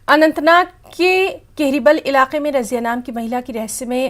اننتناگ کے کہریبل علاقے میں رضیہ نام کی مہیلا کی رہسیمے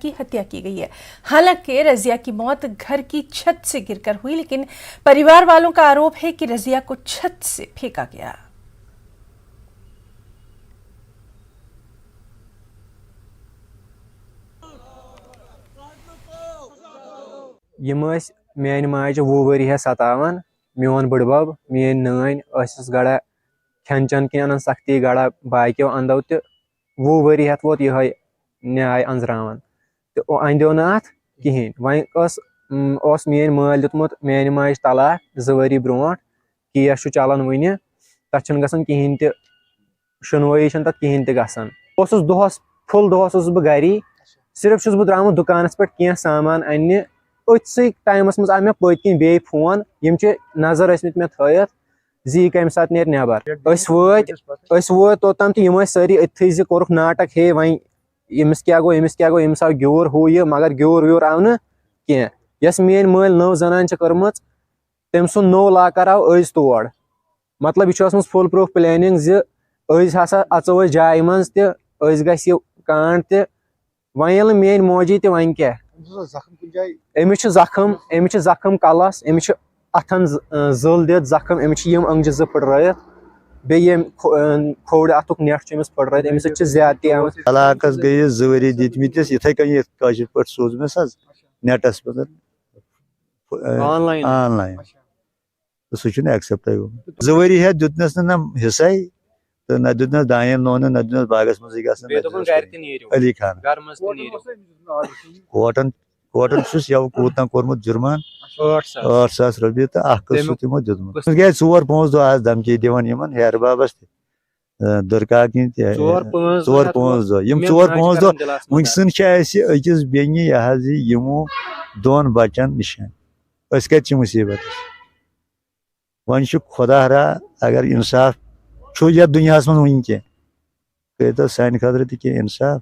کی ہتیا کی گئی ہے۔ حالانکہ رضیہ کی موت گھر کی چھت سے گر کر ہوئی، لیکن پریوار والوں کا آروپ ہے کہ رضیہ کو چھت سے پھینکا گیا۔ میانہ ماجہ 20 ؤری ستاوان، میون بڑ بب میری نان گڑا کھین چین کن انان سختی گڑا باقیو اندو تہ 20 ؤری ووت یہ نیاے انزراوان تو اندو نا ات کہین۔ وس میری مال دیتمت میانہ ماجہ طلاق 2 ؤری برونٹ، کیس چلان ون تک گھان کہین تہ شنوئی تک کہین تہ گھان۔ دہس فل دہس بہ گری، صرف بہ درامت دکانس پہ کی سامان انہ۔ اتھسے ٹائمس مز آو مے پت کن بی فون، یم نظر ٲسمٕتۍ مے تھٲیِتھ زِ یہِ کمہِ ساتہٕ نیرِ نٮ۪بر۔ أسۍ وٲتۍ توٚتام تہٕ یِم ٲسۍ سٲری أتھٕے زِ کوٚرُکھ ناٹک، ہے وۄنۍ ییٚمِس کیٛاہ گوٚو ییٚمِس کیٛاہ گوٚو، ییٚمِس آو گیوٗر ہُہ یہِ، مگر گیوٗر ویوٗر آو نہٕ کینٛہہ۔ یۄس میٲنۍ مٲلۍ نٔو زنان چھِ کٔرمٕژ، تٔمۍ سُنٛد نوٚو لاکر آو أزۍ تور۔ مطلب یہِ چھِ ٲسمٕژ فُل پرٛوٗف پلیننگ زِ أزۍ ہسا اژو أسۍ جایہِ منٛز تہِ، أزۍ گژھِ یہِ کانٛڈ تہِ۔ وۄنۍ ییٚلہِ نہٕ میٲنۍ موجی تہِ وۄنۍ کیٛاہ، أمِس چھِ زخم کلس، أمِس چھِ اتھن زٕل دِتھ زخم، أمِس چھِ یِم أنگجہِ 2 پھٕٹرٲیِتھ، بیٚیہِ ییٚمہِ کھوورِ اتھُک نٮ۪ٹ چھُ أمِس پھٕٹرٲیِتھ، أمِس سۭتۍ چھِ زیادتی آمٕژ۔ علاقس گٔیِس 2 ؤری دِتمٕتِس یِتھٕے کٔنۍ یِتھ کٲشِر پٲٹھۍ سوٗزمَس حظ نیٹس پٮ۪ٹھ آن لاین، سُہ چھُنہٕ ایکسیپٹے گوٚمُت۔ 2 ؤری ہٮ۪تھ دیُتنس نہٕ نہ حِصے تہٕ نہ دیُتنس دانٮ۪ن لونہٕ، نہ دیُتنس باغس منٛزٕے گژھن علی خان۔ کوٹن چھُس یوٕ کوٗتاہ کوٚرمُت جُرمان 8 ساس رۄپیہِ تہٕ اکھ قٕسط تِمو دیُتمُت۔ گٔے 4-5 دۄہ آز دھمکی دِوان یِمن ہیرٕ بابس تہِ دُرکاکنہِ تہِ 4-5 دۄہ۔ یِم 4-5 دۄہ وٕنکٮ۪ن چھِ اَسہِ أکِس بیٚنہِ یہِ حظ یہِ یِمو 2 بچن نِشان، أسۍ کتہِ چھِ مُصیبتس۔ وۄنۍ چھُ خۄدا را اگر انصاف چھُ یتھ دُنیاہس منٛز وٕنکٮ۪ن، کٔرۍتو سانہِ خٲطرٕ تہِ کینٛہہ انصاف۔